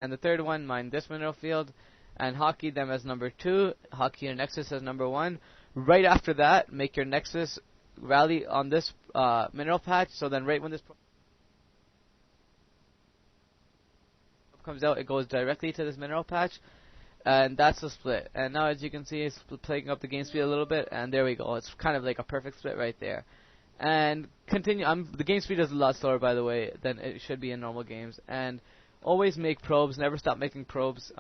and the third one mine this mineral field, and hockey them as number 2, hockey your nexus as number 1. Right after that, make your nexus rally on this mineral patch, so then right when this comes out, it goes directly to this mineral patch, and that's the split. And now as you can see, it's playing up the game speed a little bit, and there we go. It's kind of like a perfect split right there. And continue. The game speed is a lot slower, by the way, than it should be in normal games. And always make probes. Never stop making probes.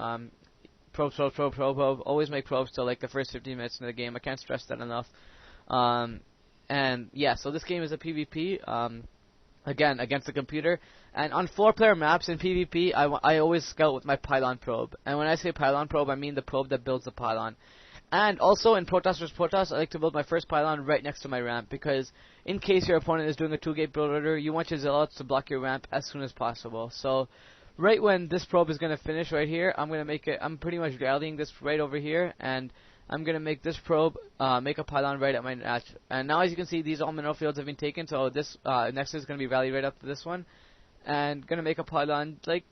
Probe. Always make probes till like the first 15 minutes in the game. I can't stress that enough. And yeah, so this game is a PvP. Again, against the computer. And on 4-player maps in PvP, I always scout with my pylon probe. And when I say pylon probe, I mean the probe that builds the pylon. And also in Protoss vs Protoss, I like to build my first pylon right next to my ramp, because in case your opponent is doing a 2-gate build order, you want your zealots to block your ramp as soon as possible. So right when this probe is going to finish right here, I'm pretty much rallying this right over here, and I'm going to make this probe make a pylon right at my notch. And now as you can see, these all mineral fields have been taken, so this nexus is going to be rallied right up to this one, and going to make a pylon like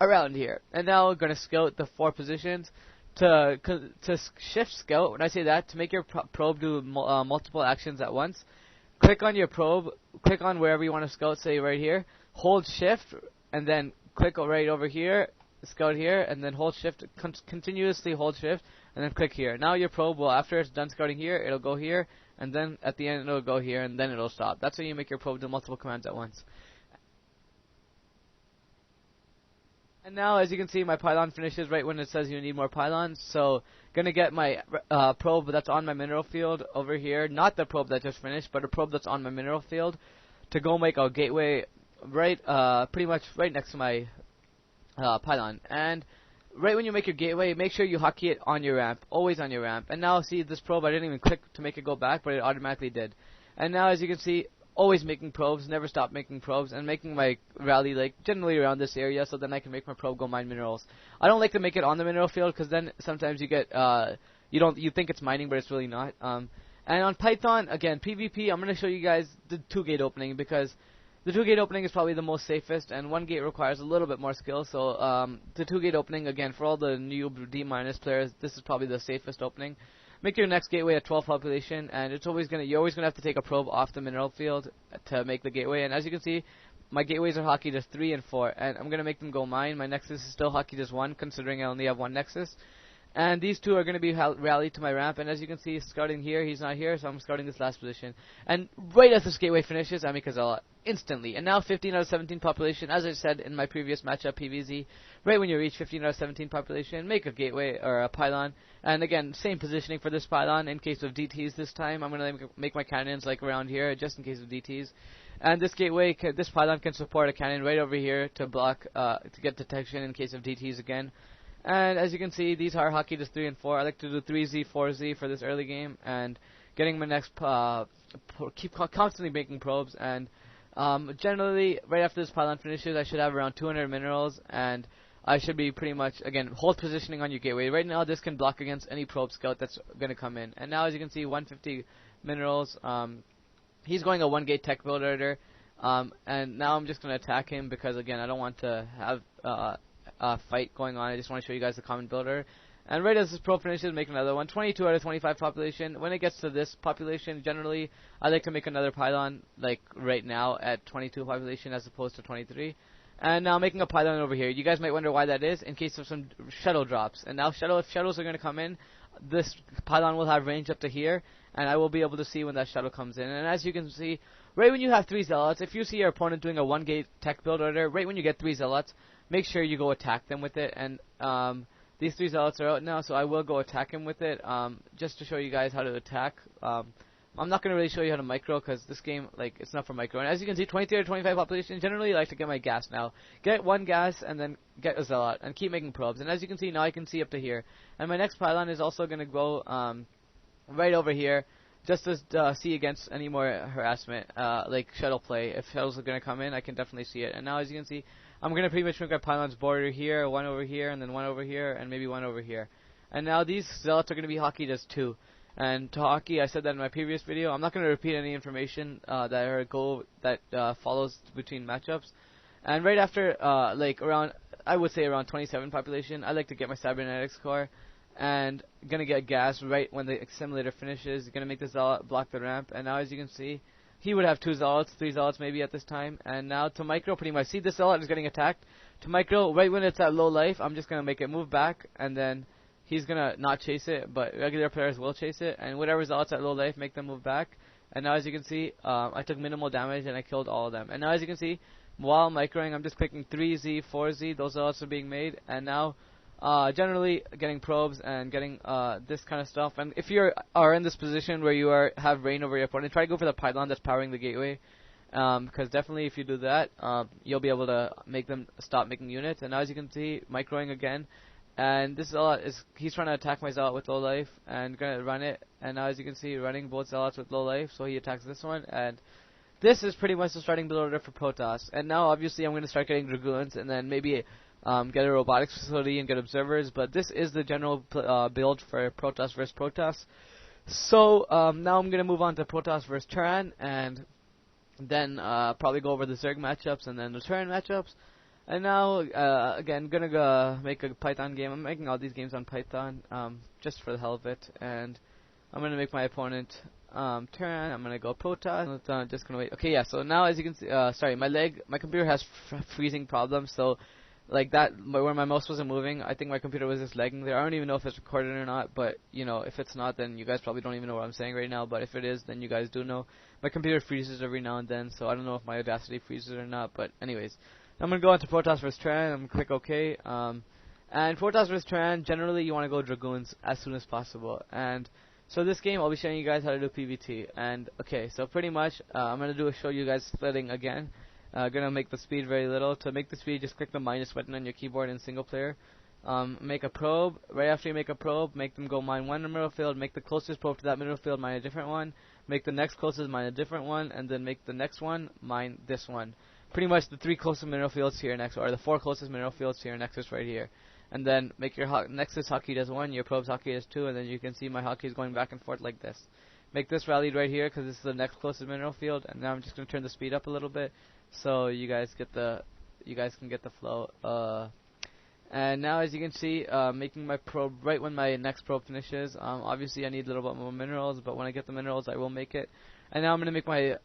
around here. And now we're going to scout the 4 positions. To shift scout, when I say that, to make your probe do multiple actions at once, click on your probe, click on wherever you want to scout, say right here, hold shift, and then click right over here, scout here, and then hold shift, continuously hold shift, and then click here. Now your probe will, after it's done scouting here, it'll go here, and then at the end it'll go here, and then it'll stop. That's how you make your probe do multiple commands at once. And now, as you can see, my pylon finishes right when it says you need more pylons. So, gonna get my probe that's on my mineral field over here. Not the probe that just finished, but a probe that's on my mineral field, to go make a gateway right, pretty much right next to my pylon. And right when you make your gateway, make sure you hotkey it on your ramp, always on your ramp. And now, see this probe, I didn't even click to make it go back, but it automatically did. And now, as you can see, always making probes, never stop making probes, and making my rally like generally around this area, so then I can make my probe go mine minerals. I don't like to make it on the mineral field, because then sometimes you get you think it's mining, but it's really not. And on Python, again, PvP, I'm gonna show you guys the 2-gate opening, because the 2-gate opening is probably the most safest, and 1 gate requires a little bit more skill. So the 2-gate opening, again, for all the noob D- players, this is probably the safest opening. Make your next gateway at 12 population, and you're always gonna have to take a probe off the mineral field to make the gateway. And as you can see, my gateways are hockeyed as 3 and 4, and I'm gonna make them go mine. My nexus is still hockeyed as 1, considering I only have 1 nexus. And these 2 are going to be rallied to my ramp, and as you can see, scouting here, he's not here, so I'm scouting this last position. And right as this gateway finishes, I make a zealot instantly. And now 15 out of 17 population, as I said in my previous matchup, PvZ, right when you reach 15 out of 17 population, make a gateway, or a pylon. And again, same positioning for this pylon in case of DTs this time. I'm going to make my cannons like around here, just in case of DTs. And this gateway, this pylon can support a cannon right over here to block, to get detection in case of DTs again. And as you can see, these are hockeyed as 3 and 4. I like to do 3Z, 4Z for this early game, and getting my next, keep constantly making probes, and generally, right after this pylon finishes, I should have around 200 minerals, and I should be pretty much, again, hold positioning on your gateway. Right now, this can block against any probe scout that's going to come in. And now, as you can see, 150 minerals. He's going a 1-gate tech build order, and now I'm just going to attack him because, again, I don't want to have fight going on. I just want to show you guys the common builder. And right as this probe finishes, make another one. 22 out of 25 population. When it gets to this population, generally, I like to make another pylon, like right now, at 22 population as opposed to 23. And now making a pylon over here. You guys might wonder why that is, in case of some shuttle drops. And now if shuttles are going to come in, this pylon will have range up to here, and I will be able to see when that shuttle comes in. And as you can see, right when you have 3 zealots, if you see your opponent doing a 1-gate tech build order, right when you get 3 zealots, make sure you go attack them with it. And these 3 zealots are out now, so I will go attack him with it, just to show you guys how to attack. I'm not going to really show you how to micro, because this game, like, it's not for micro. And as you can see, 23 or 25 population, generally I like to get my gas now. Get 1 gas, and then get a zealot, and keep making probes. And as you can see, now I can see up to here. And my next pylon is also going to go right over here, just to see against any more harassment, like shuttle play. If shuttles are going to come in, I can definitely see it. And now, as you can see, I'm going to pretty much make my pylons border here, 1 over here, and then 1 over here, and maybe 1 over here. And now these zealots are going to be hockeyed as 2. And to hockey, I said that in my previous video. I'm not going to repeat any information that follows between matchups. And right after, like around, I would say around 27 population, I like to get my cybernetics core, and gonna get gas right when the simulator finishes. Gonna make the zealot block the ramp, and now as you can see, he would have 2 zealots, 3 zealots maybe at this time. And now to micro, pretty much, see this zealot is getting attacked. To micro, right when it's at low life, I'm just gonna make it move back, and then he's gonna not chase it, but regular players will chase it. And whatever zealots at low life, make them move back. And now as you can see, I took minimal damage and I killed all of them. And now as you can see, while microing, I'm just picking 3Z, 4Z, those zealots are being made. And now, generally getting probes and getting this kind of stuff. And if you are in this position where you have reign over your opponent, try to go for the pylon that's powering the gateway. Because definitely if you do that, you'll be able to make them stop making units. And now as you can see, microing again. And this zealot he's trying to attack my zealot with low life and gonna run it. And now as you can see, running both zealots with low life, so he attacks this one. And this is pretty much the starting build order for Protoss. And now obviously I'm gonna start getting dragoons and then maybe get a robotics facility and get observers. But this is the general build for Protoss versus Protoss. So now I'm gonna move on to Protoss versus Terran, and then probably go over the Zerg matchups and then the Terran matchups. And now, again, gonna go make a Python game. I'm making all these games on Python, just for the hell of it. And I'm gonna make my opponent Terran. I'm gonna go Protoss. Just gonna wait. Okay, yeah. So now, as you can see, sorry, my computer has freezing problems. So, like that, where my mouse wasn't moving, I think my computer was just lagging there. I don't even know if it's recorded or not. But you know, if it's not, then you guys probably don't even know what I'm saying right now. But if it is, then you guys do know. My computer freezes every now and then, so I don't know if my Audacity freezes or not. But anyways. I'm going to go on to Protoss vs. Terran. I'm going to click OK. And Protoss vs. Terran, generally you want to go Dragoons as soon as possible. And so this game, I'll be showing you guys how to do PvT. And okay, so pretty much, I'm going to show you guys splitting again. Going to make the speed very little. To make the speed, just click the minus button on your keyboard in single player. Make a probe. Right after you make a probe, make them go mine one mineral field. Make the closest probe to that mineral field mine a different one. Make the next closest mine a different one. And then make the next one mine this one. Pretty much the 3 closest mineral fields here next, or the 4 closest mineral fields here nexus right here. And then make your nexus hotkey does 1, your probe's hotkey does 2, and then you can see my hotkeys going back and forth like this. Make this rallied right here because this is the next closest mineral field. And now I'm just gonna turn the speed up a little bit so you guys can get the flow. And now as you can see, making my probe right when my next probe finishes. Obviously I need a little bit more minerals, but when I get the minerals I will make it. And now I'm going to make my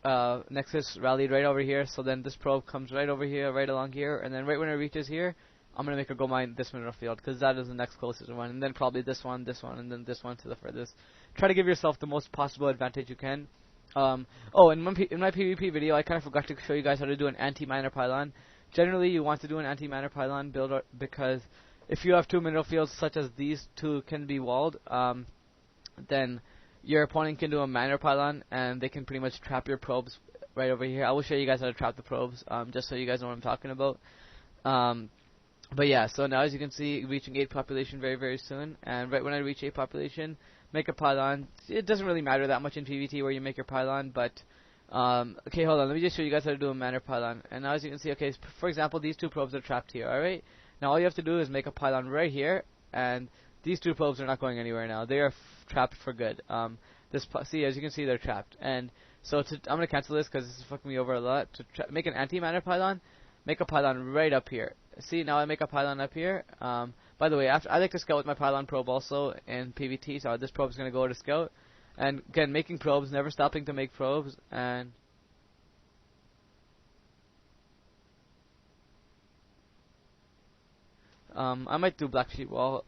nexus rallied right over here, so then this probe comes right over here, right along here, and then right when it reaches here, I'm going to make her go mine this mineral field, because that is the next closest one, and then probably this one, and then this one to the furthest. Try to give yourself the most possible advantage you can. Oh, in my PvP video, I kind of forgot to show you guys how to do an anti-miner pylon. Generally, you want to do an anti-miner pylon build because if you have 2 mineral fields, such as these 2 can be walled, then your opponent can do a miner pylon, and they can pretty much trap your probes right over here. I will show you guys how to trap the probes, just so you guys know what I'm talking about. But yeah, so now as you can see, reaching 8 population very, very soon. And right when I reach 8 population, make a pylon. It doesn't really matter that much in PvT where you make your pylon, but okay, hold on. Let me just show you guys how to do a miner pylon. And now as you can see, okay, for example, these 2 probes are trapped here, alright? Now all you have to do is make a pylon right here, and these 2 probes are not going anywhere now. They are trapped for good. See, as you can see, they're trapped. And so I'm going to cancel this because this is fucking me over a lot. To make an anti-miner pylon, make a pylon right up here. See, now I make a pylon up here. By the way, I like to scout with my pylon probe also in PvT, so this probe is going to go to scout. And again, making probes, never stopping to make probes. And I might do black sheep wall,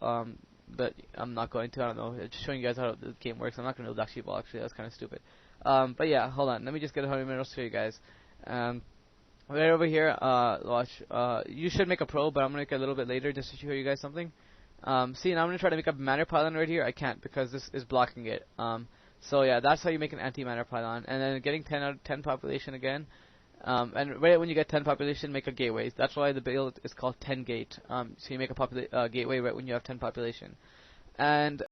but I'm not going to. I don't know. It's just showing you guys how the game works. I'm not going to do black sheep wall, actually. That's kind of stupid. But yeah, hold on. Let me just get 100 minerals to you guys. Right over here, watch. You should make a probe, but I'm going to make it a little bit later just to show you guys something. See, now I'm going to try to make a miner pylon right here. I can't because this is blocking it. So yeah, that's how you make an anti-miner pylon. And then getting 10 out of 10 population again. And right when you get 10 population, make a gateway. That's why the build is called 10 gate. So you make a gateway right when you have 10 population. And